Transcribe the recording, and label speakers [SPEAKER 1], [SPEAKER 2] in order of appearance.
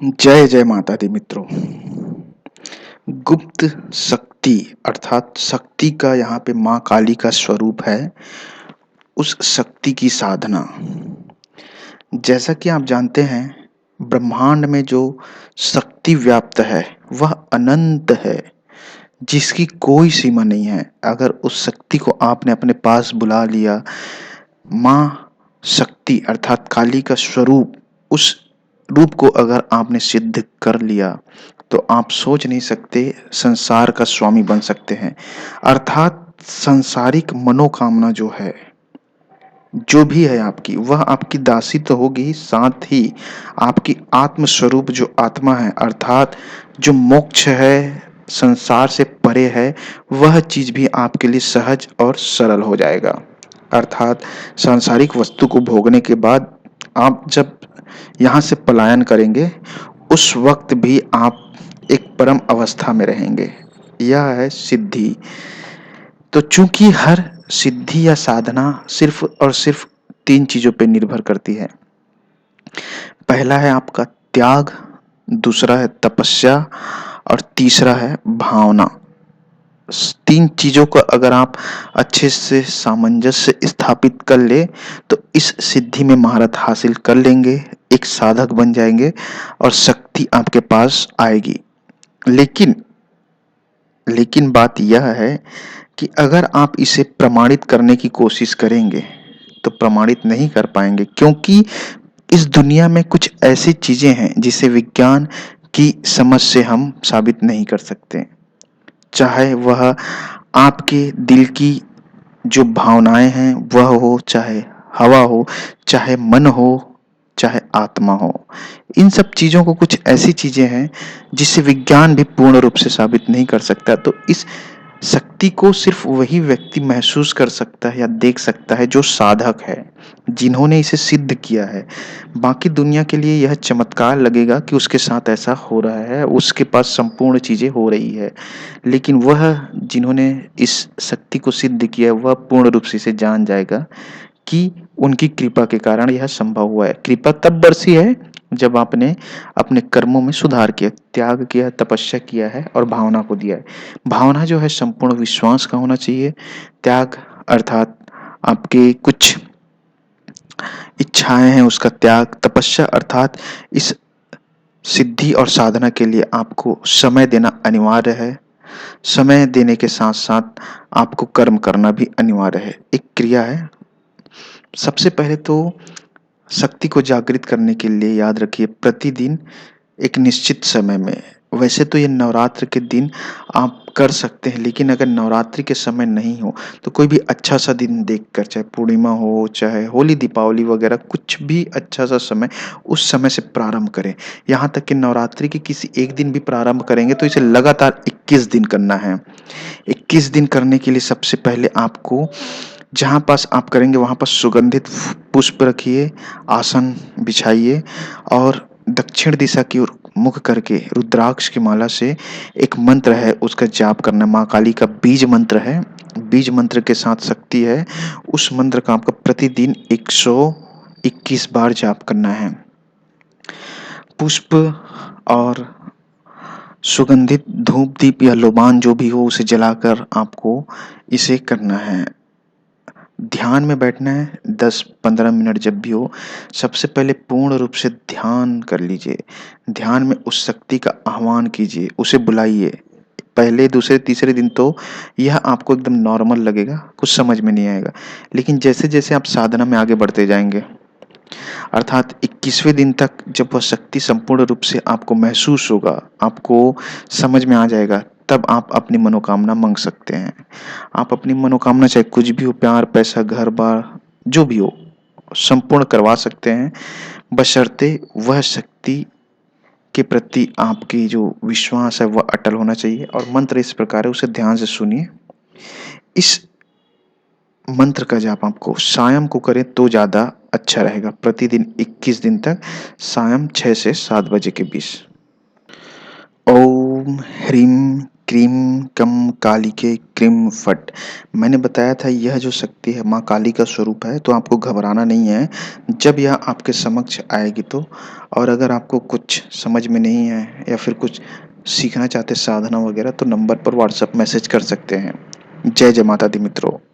[SPEAKER 1] जय जय माता दी मित्रों। गुप्त शक्ति अर्थात शक्ति का यहाँ पे माँ काली का स्वरूप है। उस शक्ति की साधना, जैसा कि आप जानते हैं, ब्रह्मांड में जो शक्ति व्याप्त है वह अनंत है, जिसकी कोई सीमा नहीं है। अगर उस शक्ति को आपने अपने पास बुला लिया, माँ शक्ति अर्थात काली का स्वरूप, उस रूप को अगर आपने सिद्ध कर लिया तो आप सोच नहीं सकते संसार का स्वामी बन सकते हैं। अर्थात सांसारिक मनोकामना जो है, जो भी है आपकी, वह आपकी दासी तो होगी, साथ ही आपकी आत्म स्वरूप जो आत्मा है अर्थात जो मोक्ष है, संसार से परे है, वह चीज भी आपके लिए सहज और सरल हो जाएगा। अर्थात सांसारिक वस्तु को भोगने के बाद आप जब यहाँ से पलायन करेंगे, उस वक्त भी आप एक परम अवस्था में रहेंगे। यह है सिद्धि। तो चूंकि हर सिद्धि या साधना सिर्फ और सिर्फ तीन चीजों पर निर्भर करती है। पहला है आपका त्याग, दूसरा है तपस्या और तीसरा है भावना। तीन चीजों का अगर आप अच्छे से सामंजस्य स्थापित कर ले तो इस सिद्धि में महारत हासिल कर लेंगे, एक साधक बन जाएंगे और शक्ति आपके पास आएगी। लेकिन लेकिन बात यह है कि अगर आप इसे प्रमाणित करने की कोशिश करेंगे तो प्रमाणित नहीं कर पाएंगे, क्योंकि इस दुनिया में कुछ ऐसी चीजें हैं जिसे विज्ञान की समझ से हम साबित नहीं कर सकते। चाहे वह आपके दिल की जो भावनाएं हैं वह हो, चाहे हवा हो, चाहे मन हो, चाहे आत्मा हो। इन सब चीजों को, कुछ ऐसी चीजें हैं जिसे विज्ञान भी पूर्ण रूप से साबित नहीं कर सकता। तो इस शक्ति को सिर्फ वही व्यक्ति महसूस कर सकता है या देख सकता है जो साधक है, जिन्होंने इसे सिद्ध किया है। बाकी दुनिया के लिए यह चमत्कार लगेगा कि उसके साथ ऐसा हो रहा है, उसके पास संपूर्ण चीजें हो रही है। लेकिन वह जिन्होंने इस शक्ति को सिद्ध किया, वह पूर्ण रूप से इसे जान जाएगा कि उनकी कृपा के कारण यह संभव हुआ है। कृपा तब बरसी है जब आपने अपने कर्मों में सुधार किया, त्याग किया, तपस्या किया है और भावना को दिया है। भावना जो है संपूर्ण विश्वास का होना चाहिए। त्याग अर्थात आपके कुछ इच्छाएं हैं उसका त्याग। तपस्या अर्थात इस सिद्धि और साधना के लिए आपको समय देना अनिवार्य है। समय देने के साथ साथ आपको कर्म करना भी अनिवार्य है, एक क्रिया है। सबसे पहले तो शक्ति को जागृत करने के लिए याद रखिए, प्रतिदिन एक निश्चित समय में, वैसे तो ये नवरात्र के दिन आप कर सकते हैं, लेकिन अगर नवरात्रि के समय नहीं हो तो कोई भी अच्छा सा दिन देखकर, चाहे पूर्णिमा हो, चाहे होली, दीपावली वगैरह, कुछ भी अच्छा सा समय, उस समय से प्रारंभ करें। यहाँ तक कि नवरात्रि के किसी एक दिन भी प्रारंभ करेंगे तो इसे लगातार 21 दिन करना है। 21 दिन करने के लिए सबसे पहले आपको, जहाँ पास आप करेंगे वहाँ पर सुगंधित पुष्प रखिए, आसन बिछाइए और दक्षिण दिशा की ओर मुख करके रुद्राक्ष की माला से एक मंत्र है उसका जाप करना। माँ काली का बीज मंत्र है, बीज मंत्र के साथ शक्ति है। उस मंत्र का आपका प्रतिदिन 121 बार जाप करना है। पुष्प और सुगंधित धूप दीप या लोबान जो भी हो उसे जलाकर आपको इसे करना है। ध्यान में बैठना है 10-15 मिनट जब भी हो। सबसे पहले पूर्ण रूप से ध्यान कर लीजिए। ध्यान में उस शक्ति का आह्वान कीजिए, उसे बुलाइए। पहले, दूसरे, तीसरे दिन तो यह आपको एकदम नॉर्मल लगेगा, कुछ समझ में नहीं आएगा। लेकिन जैसे जैसे आप साधना में आगे बढ़ते जाएंगे, अर्थात 21वें दिन तक जब वह शक्ति संपूर्ण रूप से आपको महसूस होगा, आपको समझ में आ जाएगा, तब आप अपनी मनोकामना मांग सकते हैं। आप अपनी मनोकामना चाहे कुछ भी हो, प्यार, पैसा, घर बार, जो भी हो, संपूर्ण करवा सकते हैं, बशर्ते वह शक्ति के प्रति आपकी जो विश्वास है वह अटल होना चाहिए। और मंत्र इस प्रकार है, उसे ध्यान से सुनिए। इस मंत्र का जाप आपको सायं को करें तो ज़्यादा अच्छा रहेगा, प्रतिदिन 21 दिन तक, सायं 6 से 7 बजे के बीच। ओम ह्रीं क्रीम कम कालिके क्रीम फट। मैंने बताया था यह जो शक्ति है माँ काली का स्वरूप है, तो आपको घबराना नहीं है जब यह आपके समक्ष आएगी तो। और अगर आपको कुछ समझ में नहीं है या फिर कुछ सीखना चाहते साधना वगैरह, तो नंबर पर व्हाट्सएप मैसेज कर सकते हैं। जय जय माता दी मित्रों।